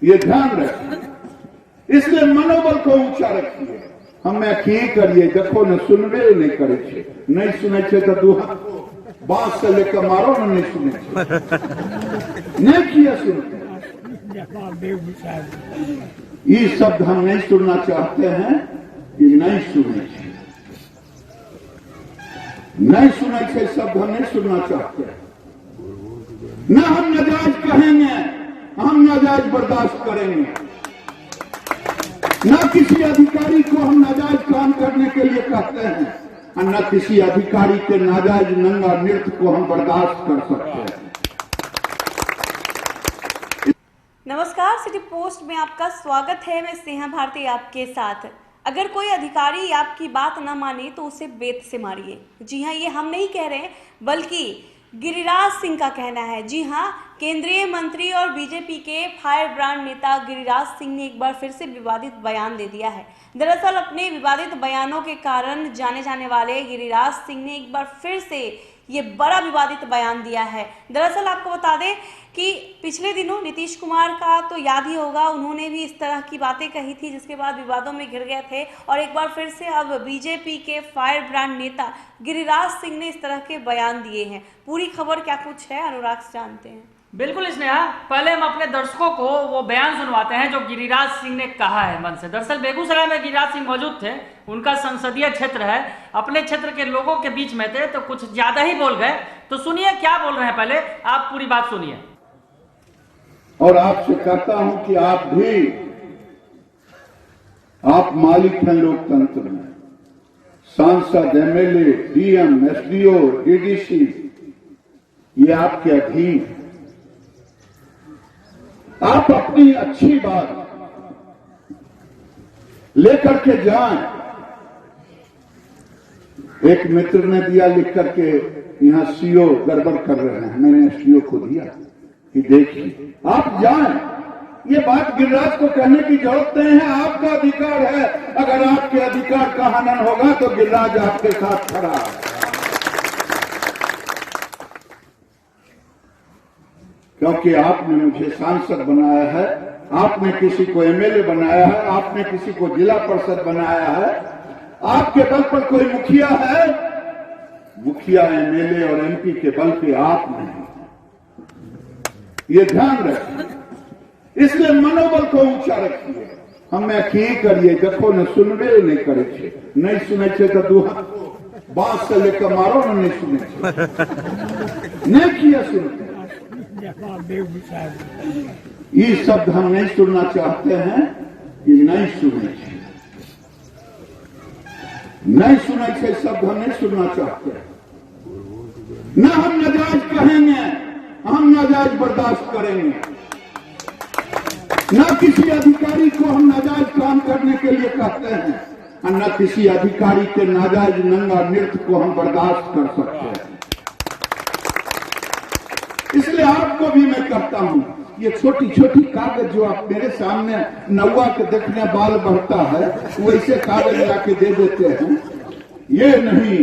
ये ध्यान रखिए। इसलिए मनोबल को ऊंचा रखिए। हमें की करिए देखो न सुनबे नहीं करे छे, नहीं सुने छे तो दू बांस से लेकर मारो न नहीं सुने छे, नहीं किया सुनते। ये शब्द हम नहीं सुनना चाहते हैं, ये नहीं सुने छे, नहीं सुने छे शब्द हम नहीं सुनना चाहते हैं। न हम नाजायज कहेंगे, हम नाजायज बर्दाश्त करेंगे। न किसी अधिकारी को हम नाजायज काम करने के लिए कहते हैं और न किसी अधिकारी के नाजायज नंगा नृत्य को हम बर्दाश्त कर सकते हैं। नमस्कार, सिटी पोस्ट में आपका स्वागत है। मैं स्नेहा भारती आपके साथ। अगर कोई अधिकारी आपकी बात न माने तो उसे बेत से मारिए। जी हाँ, ये हम नहीं कह रहे बल्कि गिरिराज सिंह का कहना है। जी हाँ, केंद्रीय मंत्री और बीजेपी के फायर ब्रांड नेता गिरिराज सिंह ने एक बार फिर से विवादित बयान दे दिया है। दरअसल अपने विवादित बयानों के कारण जाने जाने वाले गिरिराज सिंह ने एक बार फिर से ये बड़ा विवादित बयान दिया है। दरअसल आपको बता दें कि पिछले दिनों नीतीश कुमार का तो याद ही होगा, उन्होंने भी इस तरह की बातें कही थी जिसके बाद विवादों में घिर गए थे। और एक बार फिर से अब बीजेपी के फायर ब्रांड नेता गिरिराज सिंह ने इस तरह के बयान दिए हैं। पूरी खबर क्या कुछ है, अनुराग से जानते हैं। बिल्कुल स्नेहा, पहले हम अपने दर्शकों को वो बयान सुनवाते हैं जो गिरिराज सिंह ने कहा है मन से। दरअसल बेगूसराय में गिरिराज सिंह मौजूद थे, उनका संसदीय क्षेत्र है, अपने क्षेत्र के लोगों के बीच में थे तो कुछ ज्यादा ही बोल गए। तो सुनिए क्या बोल रहे हैं, पहले आप पूरी बात सुनिए। और आपसे कहता हूं कि आप मालिक हैं लोकतंत्र में। सांसद, एमएलए, डीएम, एसडीओ, डीडीसी ये आपके अधीन। आप अपनी अच्छी बात लेकर के जाएं। एक मित्र ने दिया लिख करके, यहां सीओ गड़बड़ कर रहे हैं, मैंने एसडीओ को दिया कि देखिए आप जाएं। ये बात गिरिराज को कहने की जरूरत नहीं है, आपका अधिकार है। अगर आपके अधिकार का हनन होगा तो गिरिराज आपके साथ खड़ा है। क्योंकि आपने मुझे सांसद बनाया है, आपने किसी को एमएलए बनाया है, आपने किसी को जिला परिषद बनाया है। आपके बल पर कोई मुखिया है? मुखिया, एमएलए और एमपी के बल पे आप नहीं। ये ध्यान रखिए। इसलिए मनोबल को ऊंचा रखिए। हमें की करिए देखो न सुनबे नहीं करे छे, नहीं सुने छे तो दू बांस से लेकर मारो न नहीं सुने छे, नहीं किया सुनते। ये शब्द हम नहीं सुनना चाहते हैं, ये नहीं सुने छे, नहीं सुने छे शब्द हम नहीं सुनना चाहते हैं। न हम नाजायज कहेंगे, हम नाजायज बर्दाश्त करेंगे। न किसी अधिकारी को हम नाजायज काम करने के लिए कहते हैं और न किसी अधिकारी के नाजायज नंगा नृत्य को हम बर्दाश्त कर सकते हैं। इसलिए आपको भी मैं कहता हूं, ये छोटी छोटी कागज जो आप मेरे सामने नौवा के देखने बाल बढ़ता है वैसे कागज लाके दे देते हैं, ये नहीं।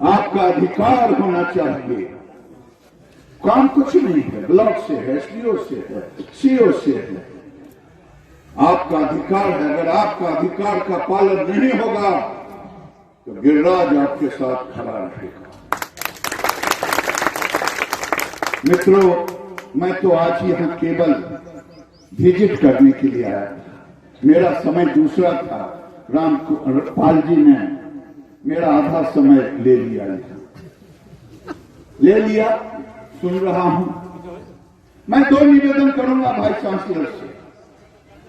आपका अधिकार होना चाहिए। काम कुछ नहीं है, ब्लॉक से है, एसडीओ से है, सीओ से है। आपका अधिकार है। अगर आपका अधिकार का पालन नहीं होगा तो गिरिराज आपके साथ खड़ा रहेगा। मित्रों, मैं तो आज यहां केवल विजिट करने के लिए आया था। मेरा समय दूसरा था। रामपाल जी ने मेरा आधा समय ले लिया। सुन रहा हूं। मैं दो निवेदन करूंगा भाई चांसलर से।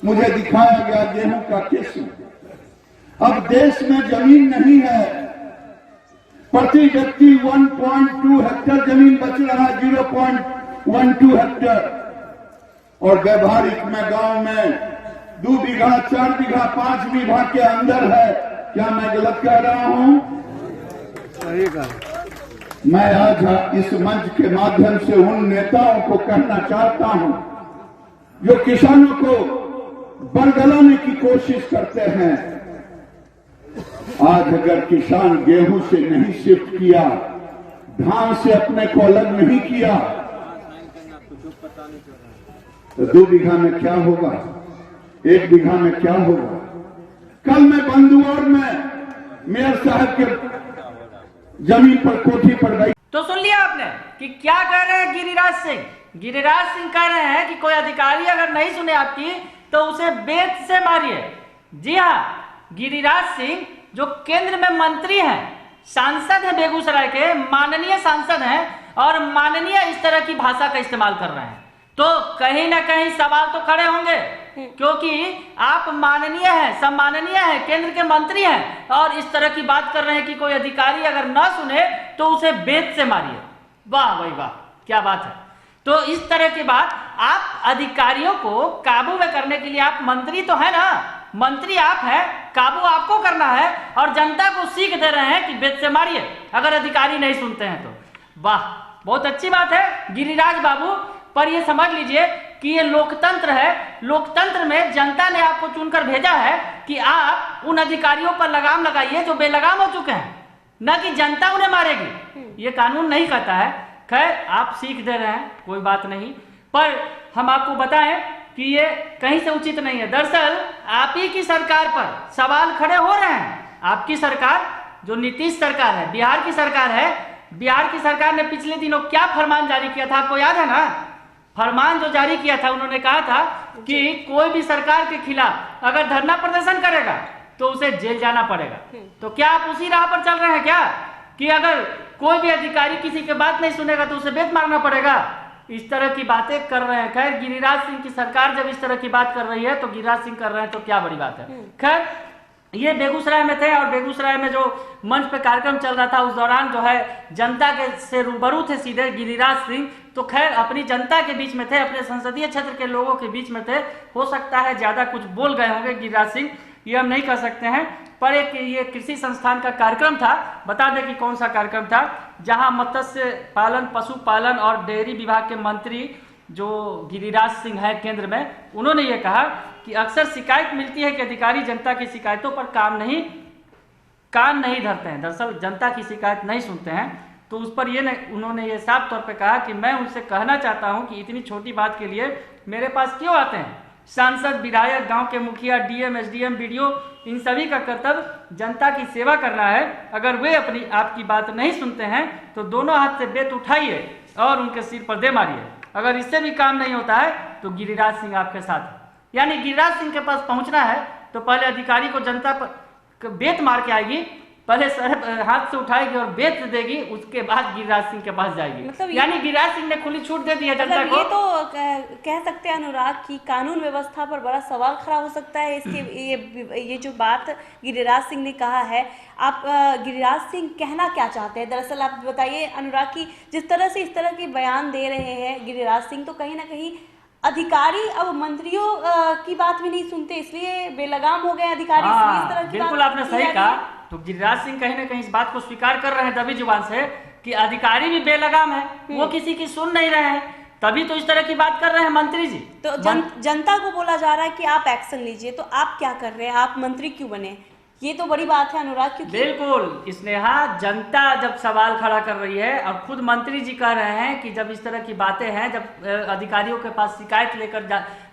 मुझे दिखाया गया गेहूं का किस्म। अब देश में जमीन नहीं है। प्रति व्यक्ति 1.2 हेक्टेयर जमीन बच रहा, 0.12 हेक्टेयर। और व्यवहारिक में गांव में 2 बीघा, 4 बीघा, 5 बीघा के अंदर है। क्या मैं गलत कह रहा हूं? सही कहा। मैं आज इस मंच के माध्यम से उन नेताओं को कहना चाहता हूं जो किसानों को बरगलाने की कोशिश करते हैं। आज अगर किसान गेहूं से नहीं शिफ्ट किया, धान से अपने को अलग नहीं किया, तो 2 बीघा में क्या होगा, 1 बीघा में क्या होगा। कल मैं बंदुआर में मेयर साहब के जमीन पर कोठी पर गई। तो सुन लिया आपने कि क्या कह रहे हैं गिरिराज सिंह। गिरिराज सिंह कह रहे हैं कि कोई अधिकारी अगर नहीं सुने आपकी तो उसे बेत से मारिए। जी हाँ, गिरिराज सिंह जो केंद्र में मंत्री हैं, सांसद हैं, बेगूसराय के माननीय सांसद हैं और माननीय इस तरह की भाषा का इस्तेमाल कर रहे हैं, तो कहीं ना कहीं सवाल तो खड़े होंगे, क्योंकि आप माननीय हैं, सम्माननीय हैं, केंद्र के मंत्री हैं और इस तरह की बात कर रहे हैं कि कोई अधिकारी अगर ना सुने तो उसे बेत से मारिए। वाह भाई वाह, क्या बात है। तो इस तरह की बात, आप अधिकारियों को काबू में करने के लिए, आप मंत्री तो है ना, मंत्री आप हैं, काबू आपको करना है और जनता को सीख दे रहे हैं कि बेत से मारिए अगर अधिकारी नहीं सुनते हैं तो। वाह, बहुत अच्छी बात है गिरिराज बाबू, पर ये समझ लीजिए कि ये लोकतंत्र है। लोकतंत्र में जनता ने आपको चुनकर भेजा है कि आप उन अधिकारियों पर लगाम लगाइए जो बेलगाम हो चुके हैं, न कि जनता उन्हें मारेगी। ये कानून नहीं कहता है। खैर, आप सीख दे रहे हैं, कोई बात नहीं, पर हम आपको बताएं कि ये कहीं से उचित नहीं है। दरअसल आप ही की सरकार पर सवाल खड़े हो रहे हैं। आपकी सरकार जो नीतीश सरकार है, बिहार की सरकार है, बिहार की सरकार ने पिछले दिनों क्या फरमान जारी किया था, आपको याद है ना। फरमान जो जारी किया था, उन्होंने कहा था कि कोई भी सरकार के खिलाफ अगर धरना प्रदर्शन करेगा तो उसे जेल जाना पड़ेगा। तो क्या आप उसी राह पर चल रहे हैं क्या, कि अगर कोई भी अधिकारी किसी की बात नहीं सुनेगा तो उसे बेत मारना पड़ेगा? इस तरह की बातें कर रहे हैं। खैर, गिरिराज सिंह की सरकार जब इस तरह की बात कर रही है तो गिरिराज सिंह कर रहे हैं तो क्या बड़ी बात है। खैर, ये बेगूसराय में थे और बेगूसराय में जो मंच पे कार्यक्रम चल रहा था उस दौरान जो है जनता के से रूबरू थे सीधे गिरिराज सिंह। तो खैर, अपनी जनता के बीच में थे, अपने संसदीय क्षेत्र के लोगों के बीच में थे। हो सकता है ज्यादा कुछ बोल गए होंगे गिरिराज सिंह, ये हम नहीं कह सकते हैं, पर एक ये कृषि संस्थान का कार्यक्रम था। बता दें कि कौन सा कार्यक्रम था, जहां मत्स्य पालन, पशुपालन और डेयरी विभाग के मंत्री जो गिरिराज सिंह है केंद्र में, उन्होंने ये कहा कि अक्सर शिकायत मिलती है कि अधिकारी जनता की शिकायतों पर कान नहीं धरते हैं, दरअसल जनता की शिकायत नहीं सुनते हैं। तो उस पर उन्होंने ये साफ तौर पे कहा कि मैं उनसे कहना चाहता हूं कि इतनी छोटी बात के लिए मेरे पास क्यों आते हैं। सांसद, विधायक, गांव के मुखिया, डीएम, एसडीएम, बीडीओ, इन सभी का कर्तव्य जनता की सेवा करना है। अगर वे अपनी आपकी बात नहीं सुनते हैं तो दोनों हाथ से बेत उठाइए और उनके सिर पर दे मारिए। अगर इससे भी काम नहीं होता है तो गिरिराज सिंह आपके साथ है। यानी गिरिराज सिंह के पास पहुंचना है तो पहले अधिकारी को जनता पर बेत मार के आएगी, पहले सर हाथ से उठाएगी और बेत देगी, उसके बाद गिरिराज सिंह के पास जाएगी। मतलब यानी गिरिराज सिंह ने खुली छूट दे दी है जनता को। ये तो कह सकते हैं अनुराग की कानून व्यवस्था पर बड़ा सवाल खड़ा हो सकता है। इसके ये जो बात गिरिराज सिंह ने कहा है, आप गिरिराज सिंह कहना क्या चाहते हैं? दरअसल आप बताइए अनुराग की, जिस तरह से इस तरह के बयान दे रहे हैं गिरिराज सिंह, तो कहीं ना कहीं अधिकारी अब मंत्रियों की बात भी नहीं सुनते, इसलिए बेलगाम हो गए अधिकारी। इस तरह की बिल्कुल आपने सही कहा। तो गिरिराज सिंह कहीं ना कहीं इस बात को स्वीकार कर रहे हैं दबी जुबान से कि अधिकारी भी बेलगाम है, वो किसी की सुन नहीं रहे हैं, तभी तो इस तरह की बात कर रहे हैं मंत्री जी। तो जनता को बोला जा रहा है कि आप एक्शन लीजिए, तो आप क्या कर रहे हैं? आप मंत्री क्यों बने? ये तो बड़ी बात है अनुराग, क्योंकि बिल्कुल स्नेहा, जनता जब सवाल खड़ा कर रही है और खुद मंत्री जी कह रहे हैं कि जब इस तरह की बातें हैं, जब अधिकारियों के पास शिकायत लेकर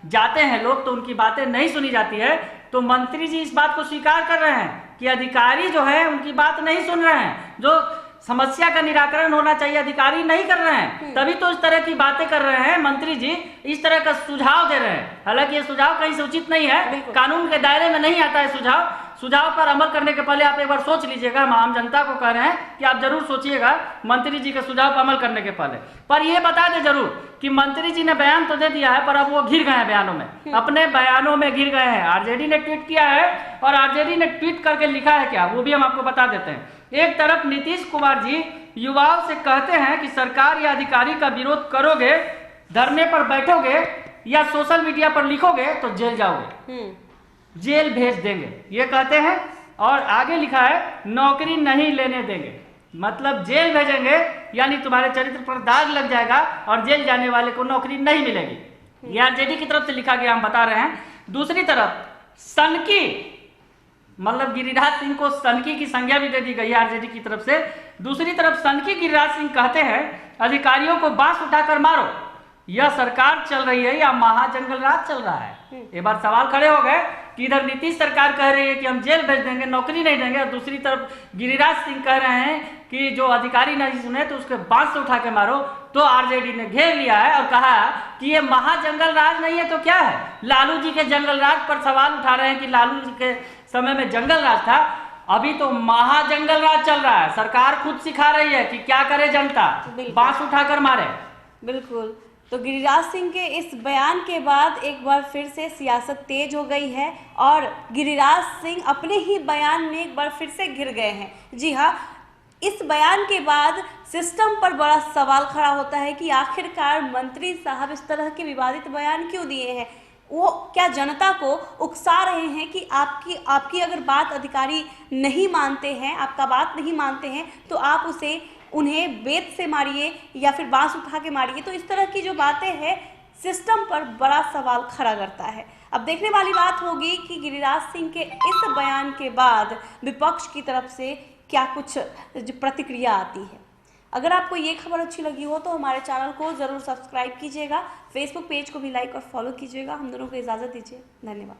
जाते हैं लोग तो उनकी बातें नहीं सुनी जाती है, तो मंत्री जी इस बात को स्वीकार कर रहे हैं कि अधिकारी जो है उनकी बात नहीं सुन रहे हैं, जो समस्या का निराकरण होना चाहिए अधिकारी नहीं कर रहे हैं, तभी तो इस तरह की बातें कर रहे हैं मंत्री जी, इस तरह का सुझाव दे रहे हैं। हालांकि ये सुझाव कहीं से उचित नहीं है, कानून के दायरे में नहीं आता है सुझाव पर अमल करने के पहले आप एक बार सोच लीजिएगा। हम आम जनता को कह रहे हैं कि आप जरूर सोचिएगा मंत्री जी के सुझाव पर अमल करने के पहले। पर यह बता दें जरूर कि मंत्री जी ने बयान तो दे दिया है, पर अब वो घिर गए हैं बयानों में, अपने बयानों में घिर गए हैं। आरजेडी ने ट्वीट किया है और आरजेडी ने ट्वीट करके लिखा है क्या, वो भी हम आपको बता देते हैं। एक तरफ नीतीश कुमार जी युवाओं से कहते हैं कि सरकार या अधिकारी का विरोध करोगे, धरने पर बैठोगे या सोशल मीडिया पर लिखोगे तो जेल जाओगे, जेल भेज देंगे, ये कहते हैं। और आगे लिखा है नौकरी नहीं लेने देंगे, मतलब जेल भेजेंगे, यानी तुम्हारे चरित्र पर दाग लग जाएगा और जेल जाने वाले को नौकरी नहीं मिलेगी। ये आरजेडी की तरफ से लिखा गया, हम बता रहे हैं। दूसरी तरफ सनकी, मतलब गिरिराज सिंह को सनकी की संज्ञा भी दे दी गई है आरजेडी की तरफ से। दूसरी तरफ सनकी गिरिराज सिंह कहते हैं अधिकारियों को बांस उठाकर मारो, यह सरकार चल रही है या महाजंगल राज चल रहा है? एक बार सवाल खड़े हो गए कि इधर नीतीश सरकार कह रही है कि हम जेल भेज देंगे, नौकरी नहीं देंगे, और दूसरी तरफ गिरिराज सिंह कह रहे हैं कि जो अधिकारी नहीं सुने तो उसके बांस से उठा के मारो। तो आरजेडी ने घेर लिया है और कहा कि ये महाजंगल राज नहीं है तो क्या है? लालू जी के जंगल राज पर सवाल उठा रहे हैं कि लालू जी के समय में जंगल राज था, अभी तो महाजंगल राज चल रहा है। सरकार खुद सिखा रही है कि क्या करे जनता, बांस उठाकर मारे। बिल्कुल। तो गिरिराज सिंह के इस बयान के बाद एक बार फिर से सियासत तेज हो गई है और गिरिराज सिंह अपने ही बयान में एक बार फिर से घिर गए हैं। जी हाँ, इस बयान के बाद सिस्टम पर बड़ा सवाल खड़ा होता है कि आखिरकार मंत्री साहब इस तरह के विवादित बयान क्यों दिए हैं। वो क्या जनता को उकसा रहे हैं कि आपकी अगर बात अधिकारी नहीं मानते हैं, आपका बात नहीं मानते हैं, तो आप उन्हें बेत से मारिए या फिर बांस उठा के मारिए। तो इस तरह की जो बातें हैं सिस्टम पर बड़ा सवाल खड़ा करता है। अब देखने वाली बात होगी कि गिरिराज सिंह के इस बयान के बाद विपक्ष की तरफ से क्या कुछ प्रतिक्रिया आती है। अगर आपको ये खबर अच्छी लगी हो तो हमारे चैनल को ज़रूर सब्सक्राइब कीजिएगा, फेसबुक पेज को भी लाइक और फॉलो कीजिएगा। हम दोनों को इजाज़त दीजिए। धन्यवाद।